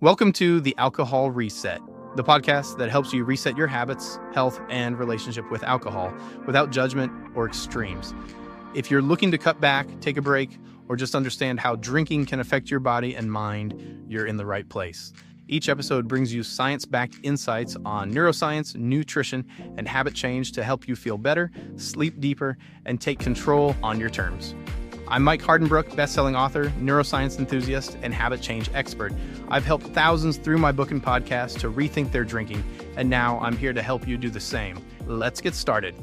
Welcome to the Alcohol Reset, the podcast that helps you reset your habits, health, and relationship with alcohol without judgment or extremes. If you're looking to cut back, take a break, or just understand how drinking can affect your body and mind, you're in the right place. Each episode brings you science-backed insights on neuroscience, nutrition, and habit change to help you feel better, sleep deeper, and take control on your terms. I'm Mike Hardenbrook, best-selling author, neuroscience enthusiast, and habit change expert. I've helped thousands through my book and podcast to rethink their drinking, and now I'm here to help you do the same. Let's get started.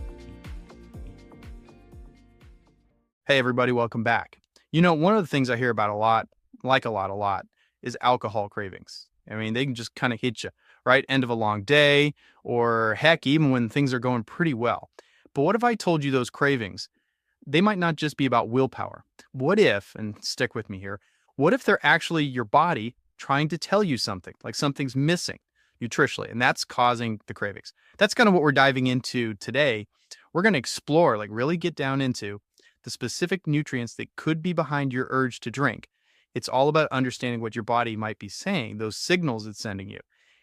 Hey everybody, welcome back. You know, one of the things I hear about a lot, is alcohol cravings. I mean, they can just kind of hit you, right? End of a long day, or heck, even when things are going pretty well. But what if I told you those cravings, they might not just be about willpower? What if, and stick with me here, what if they're actually your body trying to tell you something, like something's missing nutritionally, and that's causing the cravings? That's kind of what we're diving into today. We're going to explore, really get down into the specific nutrients that could be behind your urge to drink. It's all about understanding what your body might be saying, those signals it's sending you,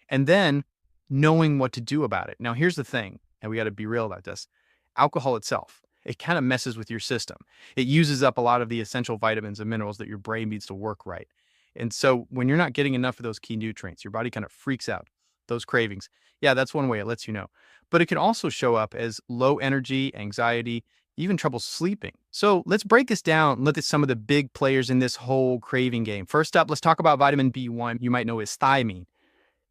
and then knowing what to do about it. Now, here's the thing, and we got to be real about this. Alcohol itself, it kind of messes with your system. It uses up a lot of the essential vitamins and minerals that your brain needs to work right. And so when you're not getting enough of those key nutrients, your body kind of freaks out. Those cravings. Yeah, that's one way it lets you know. But it can also show up as low energy, anxiety, even trouble sleeping. So let's break this down and look at some of the big players in this whole craving game. First up, let's talk about vitamin B1, you might know as thiamine.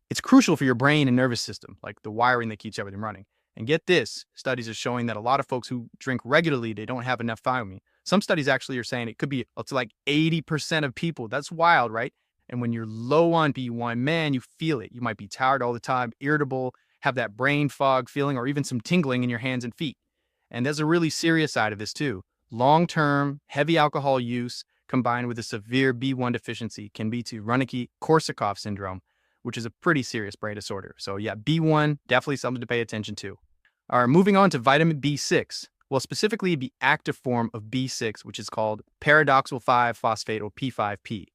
It's crucial for your brain and nervous system, like the wiring that keeps everything running. And get this, studies are showing that a lot of folks who drink regularly, they don't have enough thiamine. Some studies actually are saying it could be up to like 80% of people. That's wild, right? And when you're low on B1, man, you feel it. You might be tired all the time, irritable, have that brain fog feeling, or even some tingling in your hands and feet. And there's a really serious side of this too. Long-term, heavy alcohol use combined with a severe B1 deficiency can lead to Wernicke-Korsakoff syndrome, which is a pretty serious brain disorder. So yeah, B1, definitely something to pay attention to. All right, moving on to vitamin B6. Well, specifically the active form of B6, which is called paradoxal 5-phosphate or P5P.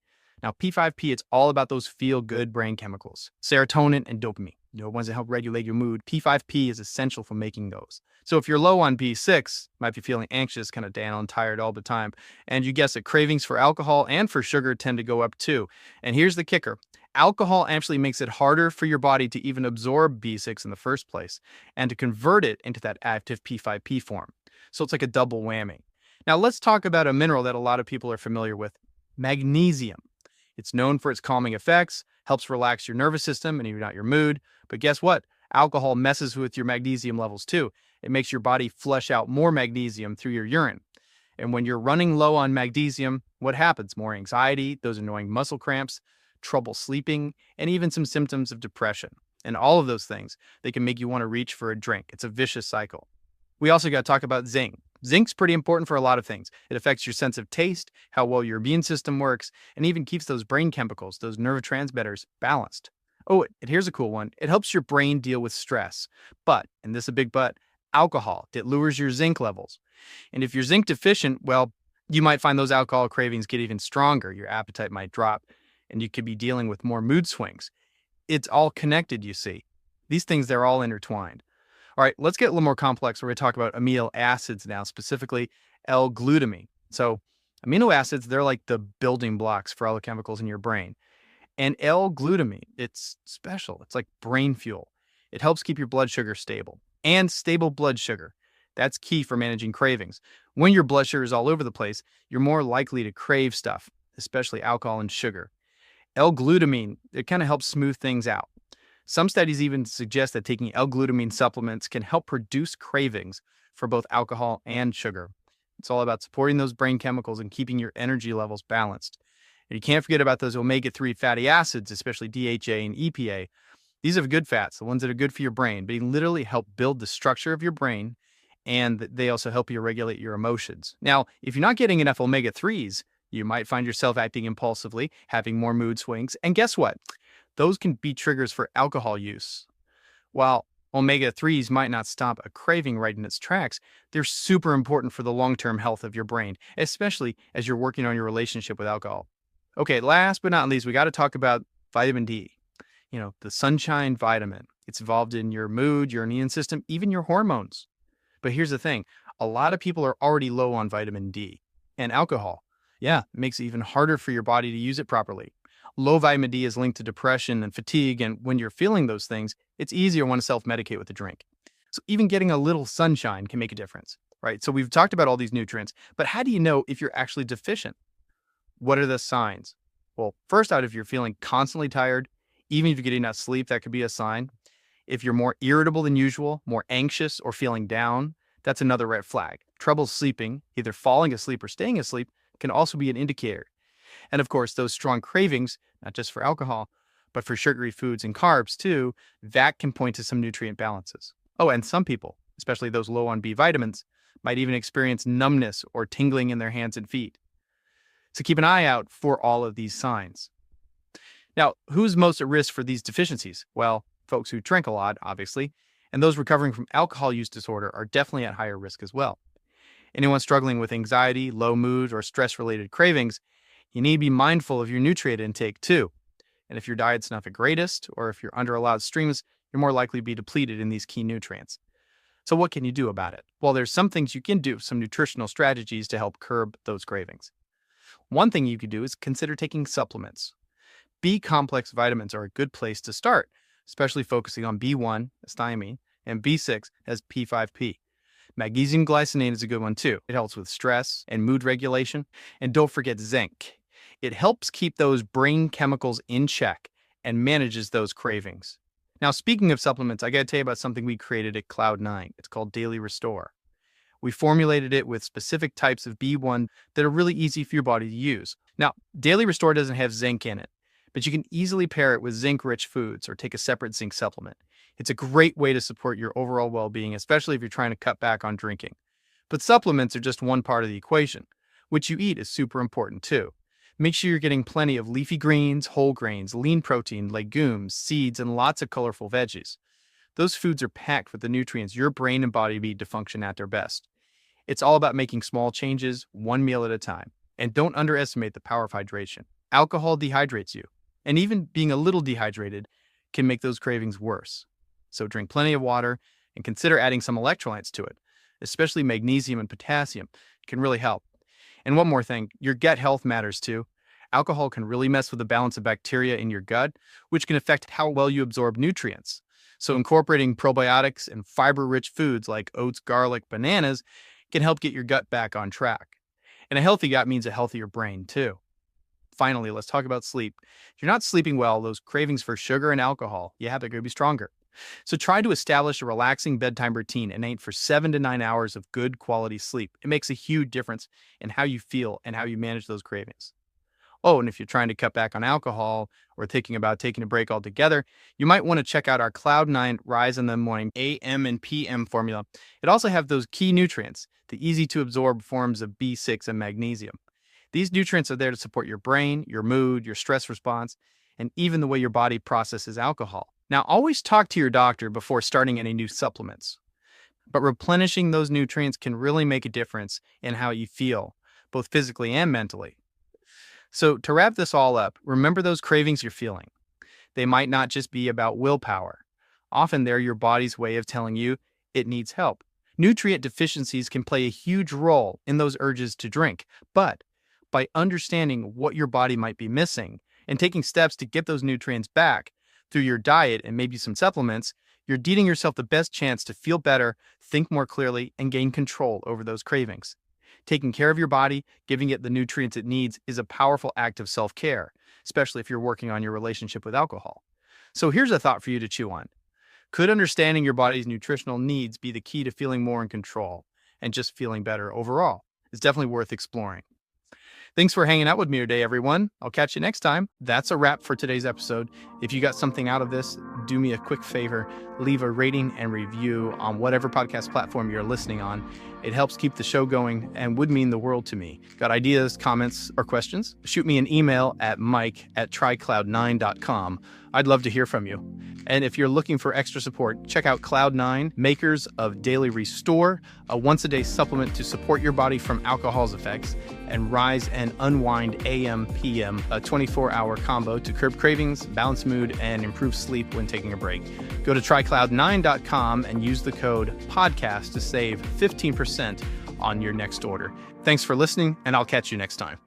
Now, P5P, it's all about those feel-good brain chemicals, serotonin and dopamine, the ones that help regulate your mood. P5P is essential for making those. So if you're low on B6, might be feeling anxious, kind of down and tired all the time. And you guess it, cravings for alcohol and for sugar tend to go up too. And here's the kicker. Alcohol actually makes it harder for your body to even absorb B6 in the first place and to convert it into that active P5P form. So it's like a double whammy. Now let's talk about a mineral that a lot of people are familiar with, magnesium. It's known for its calming effects, helps relax your nervous system and even out your mood. But guess what? Alcohol messes with your magnesium levels too. It makes your body flush out more magnesium through your urine. And when you're running low on magnesium, what happens? More anxiety, those annoying muscle cramps, trouble sleeping, and even some symptoms of depression. And all of those things, they can make you want to reach for a drink. It's a vicious cycle. We also got to talk about zinc. Zinc's pretty important for a lot of things. It affects your sense of taste, how well your immune system works, and even keeps those brain chemicals, those neurotransmitters, balanced. Oh, and here's a cool one. It helps your brain deal with stress. But, and this is a big but, alcohol, it lowers your zinc levels. And if you're zinc deficient, well, you might find those alcohol cravings get even stronger. Your appetite might drop, and you could be dealing with more mood swings. It's all connected, you see. These things, they're all intertwined. All right, let's get a little more complex. We're going to talk about amino acids now, specifically L-Glutamine. So amino acids, they're like the building blocks for all the chemicals in your brain. And L-Glutamine, it's special. It's like brain fuel. It helps keep your blood sugar stable. And stable blood sugar, that's key for managing cravings. When your blood sugar is all over the place, you're more likely to crave stuff, especially alcohol and sugar. L-Glutamine, it kind of helps smooth things out. Some studies even suggest that taking L-Glutamine supplements can help reduce cravings for both alcohol and sugar. It's all about supporting those brain chemicals and keeping your energy levels balanced. And you can't forget about those omega-3 fatty acids, especially DHA and EPA. These are good fats, the ones that are good for your brain. They literally help build the structure of your brain, and they also help you regulate your emotions. Now, if you're not getting enough omega-3s, you might find yourself acting impulsively, having more mood swings, and guess what? Those can be triggers for alcohol use. While omega-3s might not stop a craving right in its tracks, they're super important for the long-term health of your brain, especially as you're working on your relationship with alcohol. Okay, last but not least, we got to talk about vitamin D, the sunshine vitamin. It's involved in your mood, your immune system, even your hormones. But here's the thing. A lot of people are already low on vitamin D. And alcohol, yeah, it makes it even harder for your body to use it properly. Low vitamin D is linked to depression and fatigue, and when you're feeling those things, it's easier to want to self-medicate with a drink. So even getting a little sunshine can make a difference, right? So we've talked about all these nutrients, but how do you know if you're actually deficient? What are the signs? Well, first out, if you're feeling constantly tired, even if you're getting enough sleep, that could be a sign. If you're more irritable than usual, more anxious, or feeling down, that's another red flag. Trouble sleeping, either falling asleep or staying asleep, can also be an indicator. And of course, those strong cravings, not just for alcohol, but for sugary foods and carbs too, that can point to some nutrient balances. Oh, and some people, especially those low on B vitamins, might even experience numbness or tingling in their hands and feet. So keep an eye out for all of these signs. Now, who's most at risk for these deficiencies? Well, folks who drink a lot, obviously, and those recovering from alcohol use disorder are definitely at higher risk as well. Anyone struggling with anxiety, low mood, or stress-related cravings, you need to be mindful of your nutrient intake too. And if your diet's not the greatest, or if you're under allowed streams, you're more likely to be depleted in these key nutrients. So what can you do about it? Well, there's some things you can do, some nutritional strategies to help curb those cravings. One thing you could do is consider taking supplements. B-complex vitamins are a good place to start, especially focusing on B1 as thiamine and B6 as P5P. Magnesium glycinate is a good one too. It helps with stress and mood regulation. And don't forget zinc. It helps keep those brain chemicals in check and manages those cravings. Now, speaking of supplements, I got to tell you about something we created at Cloud9. It's called Daily Restore. We formulated it with specific types of B1 that are really easy for your body to use. Now, Daily Restore doesn't have zinc in it, but you can easily pair it with zinc-rich foods or take a separate zinc supplement. It's a great way to support your overall well-being, especially if you're trying to cut back on drinking. But supplements are just one part of the equation. What you eat is super important too. Make sure you're getting plenty of leafy greens, whole grains, lean protein, legumes, seeds, and lots of colorful veggies. Those foods are packed with the nutrients your brain and body need to function at their best. It's all about making small changes, one meal at a time. And don't underestimate the power of hydration. Alcohol dehydrates you, and even being a little dehydrated can make those cravings worse. So drink plenty of water and consider adding some electrolytes to it, especially magnesium and potassium. It can really help. And one more thing, your gut health matters too. Alcohol can really mess with the balance of bacteria in your gut, which can affect how well you absorb nutrients. So incorporating probiotics and fiber-rich foods like oats, garlic, bananas can help get your gut back on track. And a healthy gut means a healthier brain too. Finally, let's talk about sleep. If you're not sleeping well, those cravings for sugar and alcohol, they're going to be stronger. So try to establish a relaxing bedtime routine and aim for 7 to 9 hours of good quality sleep. It makes a huge difference in how you feel and how you manage those cravings. Oh, and if you're trying to cut back on alcohol or thinking about taking a break altogether, you might want to check out our Cloud9 Rise in the Morning AM and PM formula. It also has those key nutrients, the easy to absorb forms of B6 and magnesium. These nutrients are there to support your brain, your mood, your stress response, and even the way your body processes alcohol. Now, always talk to your doctor before starting any new supplements. But replenishing those nutrients can really make a difference in how you feel, both physically and mentally. So to wrap this all up, remember those cravings you're feeling. They might not just be about willpower. Often they're your body's way of telling you it needs help. Nutrient deficiencies can play a huge role in those urges to drink, but by understanding what your body might be missing and taking steps to get those nutrients back through your diet and maybe some supplements, you're dealing yourself the best chance to feel better, think more clearly, and gain control over those cravings. Taking care of your body, giving it the nutrients it needs, is a powerful act of self-care, especially if you're working on your relationship with alcohol. So here's a thought for you to chew on. Could understanding your body's nutritional needs be the key to feeling more in control and just feeling better overall? It's definitely worth exploring. Thanks for hanging out with me today, everyone. I'll catch you next time. That's a wrap for today's episode. If you got something out of this, do me a quick favor, leave a rating and review on whatever podcast platform you're listening on. It helps keep the show going and would mean the world to me. Got ideas, comments, or questions? Shoot me an email at mike@trycloud9.com. I'd love to hear from you. And if you're looking for extra support, check out Cloud9, makers of Daily Restore, a once-a-day supplement to support your body from alcohol's effects, and Rise and Unwind AM/PM, a 24-hour combo to curb cravings, balance mood, and improve sleep when taking a break. Go to trycloud9.com and use the code PODCAST to save 15% on your next order. Thanks for listening, and I'll catch you next time.